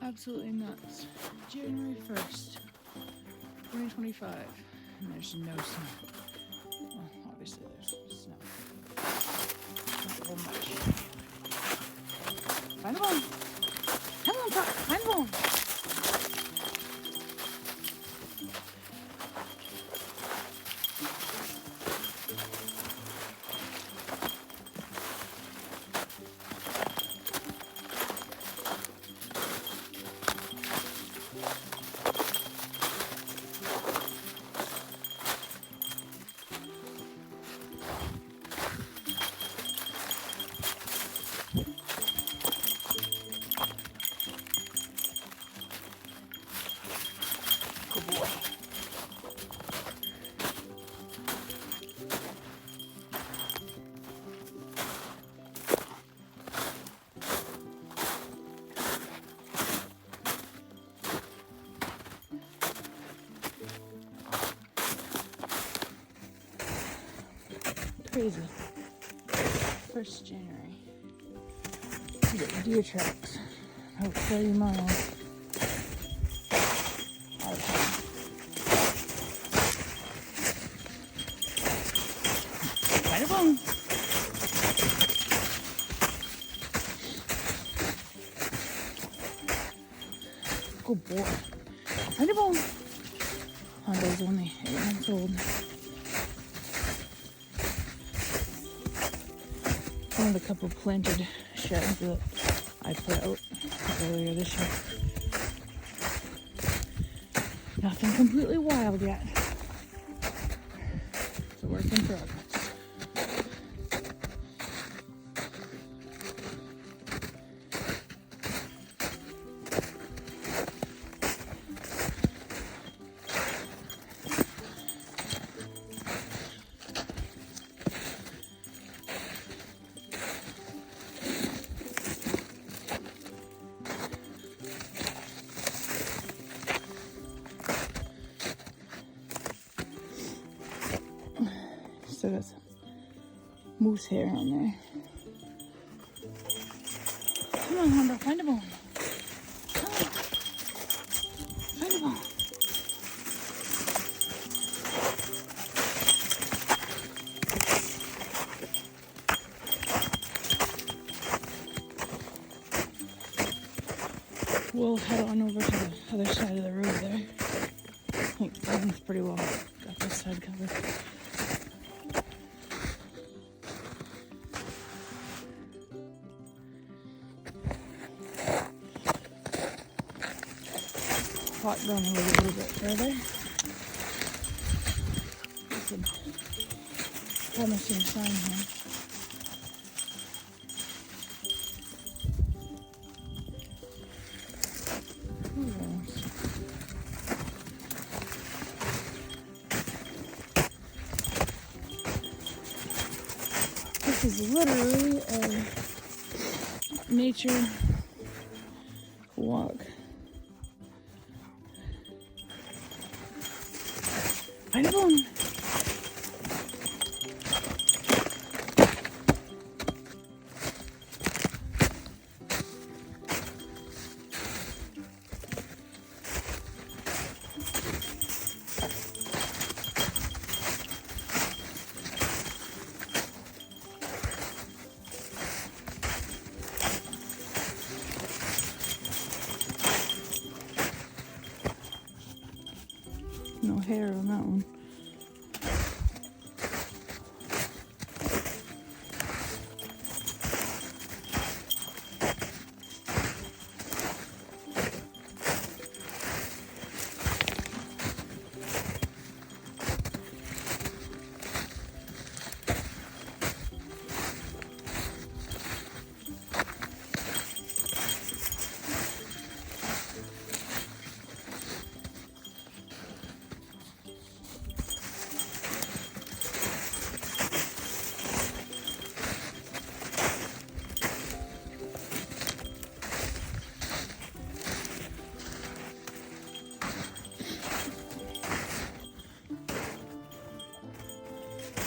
Absolutely nuts. January 1st, 2025, and there's no snow. Well, obviously there's snow. Not a whole much. Find a bone! Come on, Pop! Find a bone! Good boy. Crazy. 1st January. You get the deer tracks. About 30 miles. Out of town. Find a bone. Good boy. Find a bone. Hondo's only 8 months old. One of the couple planted sheds that I put out earlier this year. Nothing completely wild yet. It's a work in progress. Still got some moose hair on there. Come on, Hondo, find a bone. Come on. Find a bone. We'll head on over to the other side of the road there. I think Brian's pretty well got this side covered. Plot down a little bit further. There's a promising sign here. Who knows? This is literally a nature walk. Find a bone. No hair on that one.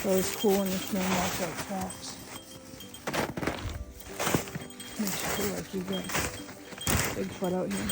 So it's cool when you can watch out tracks. Makes you feel like you got Bigfoot out here.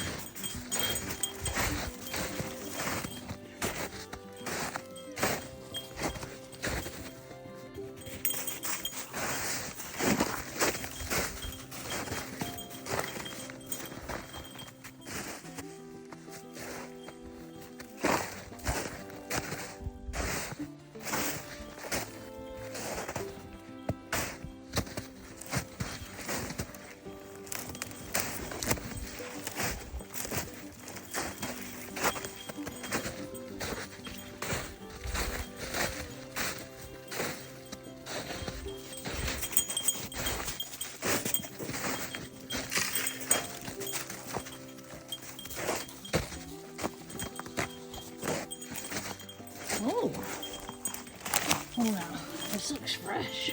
Oh, wow, this looks fresh.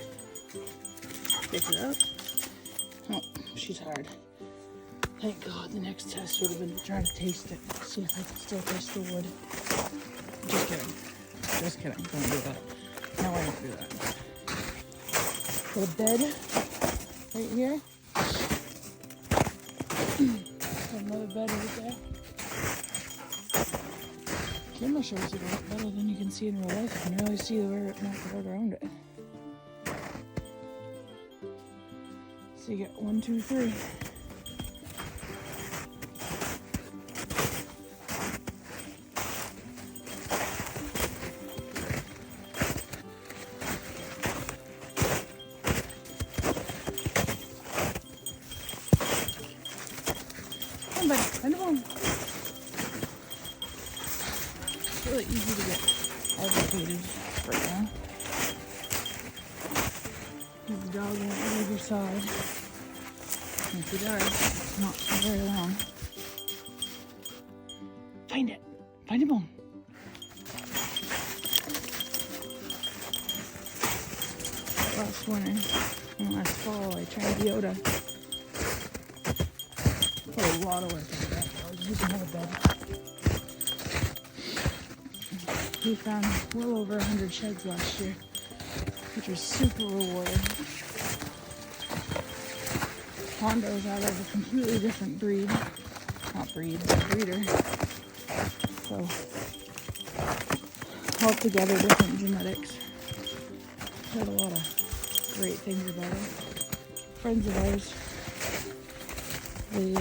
Pick it up. Oh, she's hard. Thank God the next test would have been to try to taste it. See if I can still taste the wood. Just kidding. Just kidding. Don't do that. No, I won't do that. Got a bed right here. Another bed right there. Camera shows it a lot better than you can see in real life. You can really see the road around it. So you get 1, 2, 3. Come on, buddy. Find a bone. It's really easy to get agitated right now. The dog won't leave your side. And if he does, it's not for very long. Find it. Find a bone. Last winter and last fall, I tried Yoda. Put a lot of work into that. I was using another bed. We found well over 100 sheds last year, which was super rewarding. Hondo's out of a completely different breed. Not breed, but breeder. So, altogether different genetics. Heard a lot of great things about it. Friends of ours, they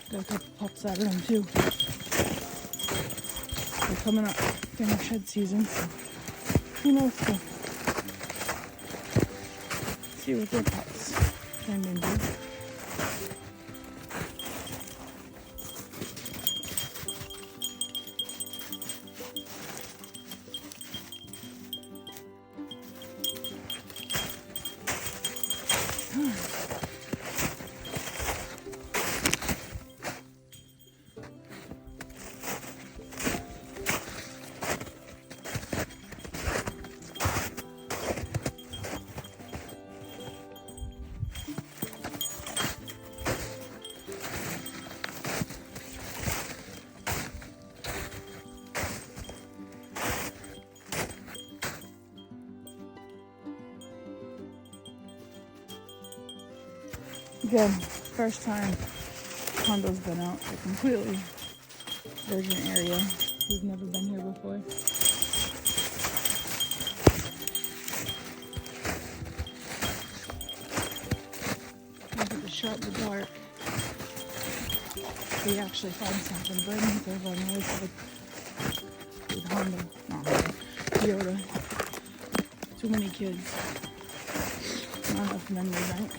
got a couple pups out of them too. They're coming up during shed season, so who knows? See what their pups turn into. Again, first time Hondo's been out. A completely virgin area. We've never been here before. Look at the shot in the dark. We actually found something burning there on the way with Hondo. Not Hondo. Yoda. Too many kids. Not enough memory bank.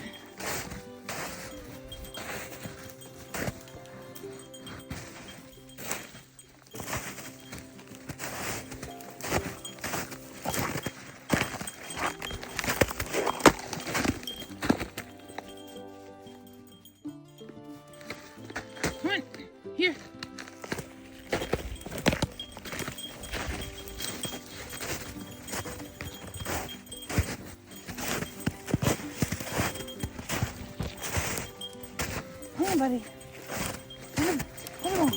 Come on, here. Come on, buddy. Come on, come on.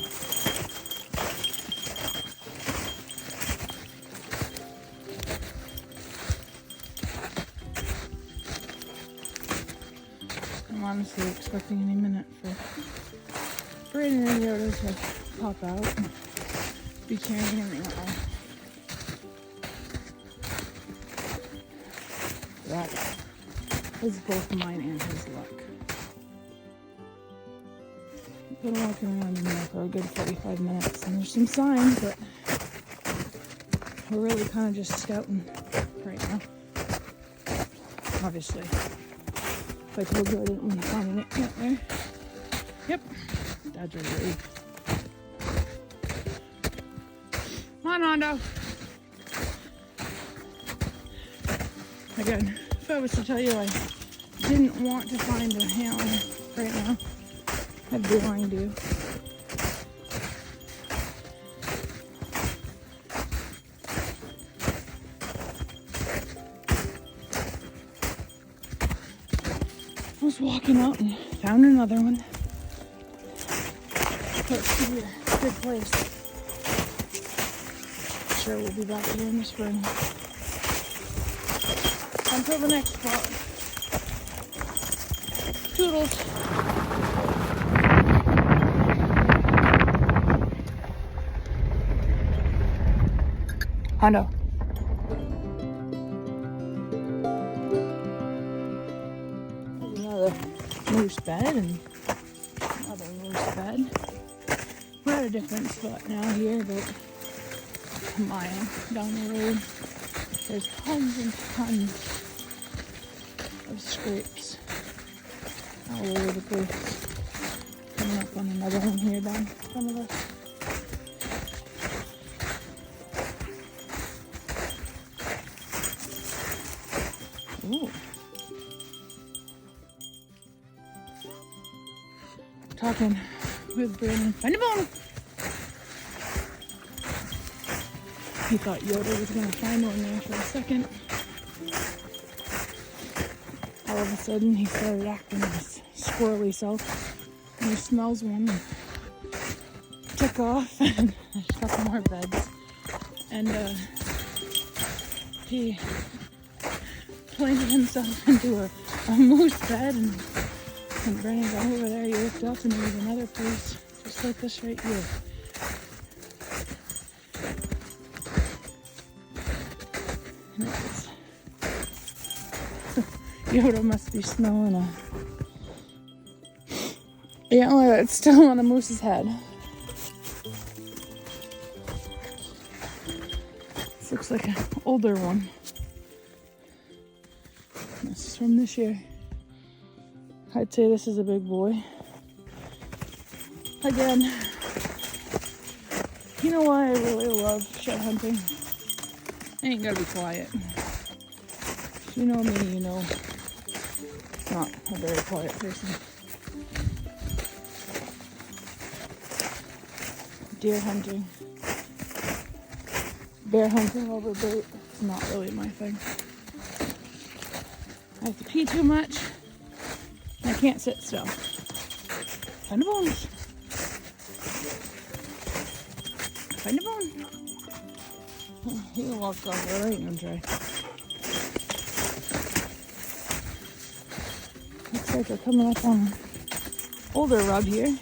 I'm honestly expecting any minute for Brandon and Yoda to pop out and be carrying him around. That is both mine and his luck. I've been walking around in there for a good 45 minutes, and there's some signs, but we're really kind of just scouting right now. Obviously, if I told you I didn't want to find an antler. Yep, Dad's ready. Come on, Hondo. Again, if I was to tell you I didn't want to find a antler right now, I'd be lying to you. I was walking out and found another one. Looks to be a good place. Sure, we'll be back here in the spring. Until the next spot. Toodles. Hondo. Another moose bed and another moose bed. We're at a different spot now here, about a mile down the road. There's tons and tons of scrapes all over the place. Coming up on another one here down in front of us. Ooh. Talking with Brandon. Find a bone! He thought Yoda was going to find one there for a second. All of a sudden, he started acting his squirrely self. And he smells one and took off. And there's a couple more beds. And he planted himself into a moose bed. And Brandon got over there. He looked up and there was another place just like this right here. Yoda must be smelling a antler that's still on a moose's head. This looks like an older one. This is from this year. I'd say this is a big boy. Again, you know why I really love shed hunting? I ain't gotta be quiet. If you know me, you know I'm not a very quiet person. Deer hunting, bear hunting over bait, it's not really my thing. I have to pee too much, and I can't sit still. Find a bone. Find a bone. Oh, he'll walk over right and try. Looks like we're coming up on an older rub here.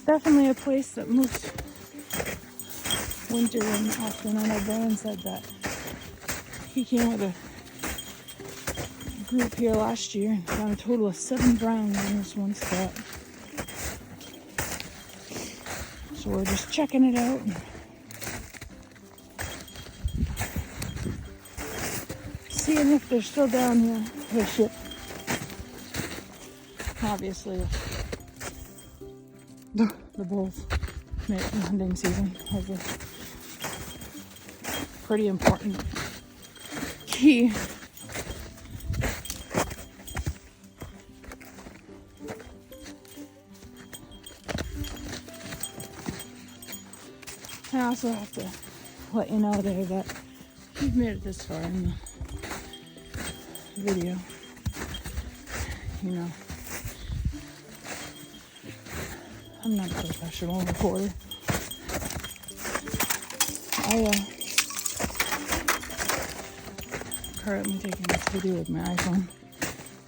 Definitely a place that most winter in often. I know Brian said that he came with a group here last year and found a total of 7 browns in this one spot. So we're just checking it out. Seeing if they're still down here. They should. Obviously, the bulls make the hunting season has a pretty important key. I also have to let you know there that if you've made it this far in the video, you know, I'm not a professional reporter. I currently taking this video with my iPhone.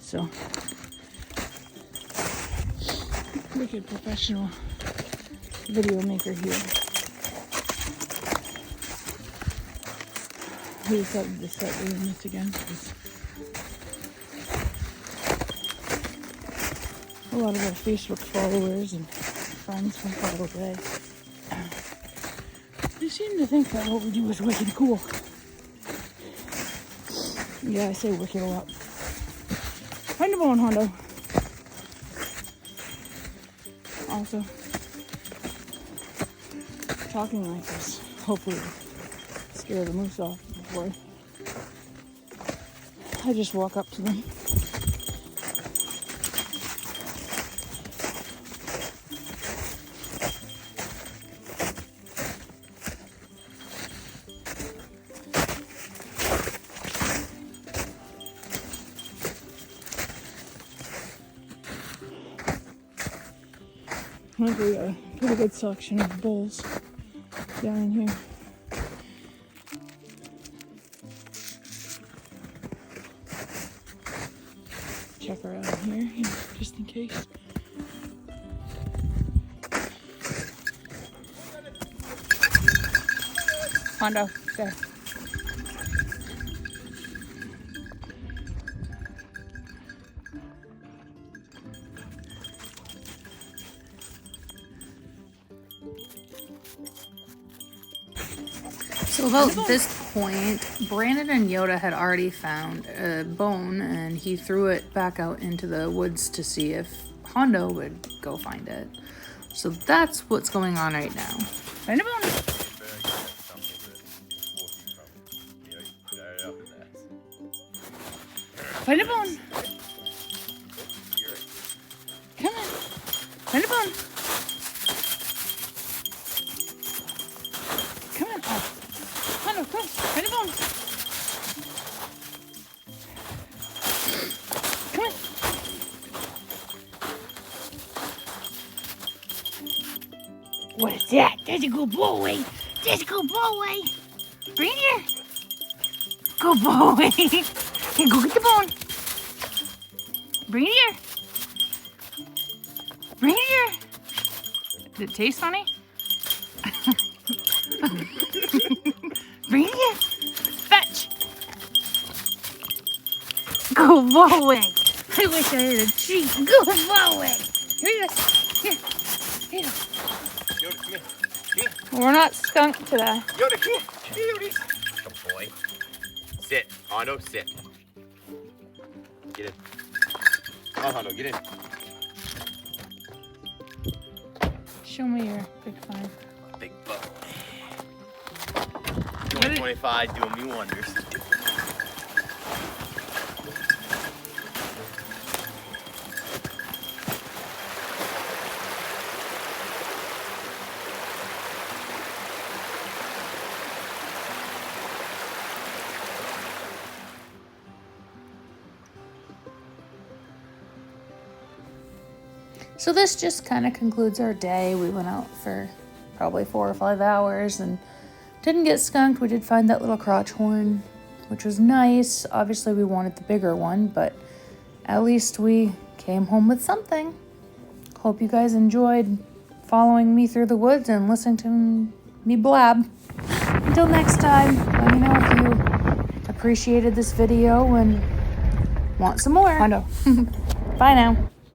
so. Wicked professional video maker here. We decided to set the limits again because a lot of our Facebook followers and friends from far away, they seem to think that what we do is wicked cool. Yeah, I say wicked a lot. Find a bone, Hondo. Also, talking like this, hopefully scare the moose off before I just walk up to them. I think we got a pretty good selection of bulls down in here. Check her out in here, you know, just in case. Hondo, there. So about this point, Brandon and Yoda had already found a bone, and he threw it back out into the woods to see if Hondo would go find it. So that's what's going on right now. Find a bone. Find a bone. Come on. Find a bone. Come on. Oh. Hondo, come. Find a bone. Come on. What is that? That's a good boy. That's a good boy. Bring it here. Good boy. Here, go get the bone. Bring it here. Bring it here. Did it taste funny? Bring it here. Fetch. Good boy. I wish I had a treat. Good boy. Here you go. Here. Here you go. Yoda, come here. Come here. We're not skunked today. Yoda, come here. Here, Yoda. Good boy. Sit. Hondo, sit. Get in. Come on, Hondo, get in. Show me your big find. Big buck. 2025 doing me wonders. So this just kind of concludes our day. We went out for probably 4 or 5 hours and didn't get skunked. We did find that little crotch horn, which was nice. Obviously we wanted the bigger one, but at least we came home with something. Hope you guys enjoyed following me through the woods and listening to me blab. Until next time, let me know if you appreciated this video and want some more. Hondo. Bye now.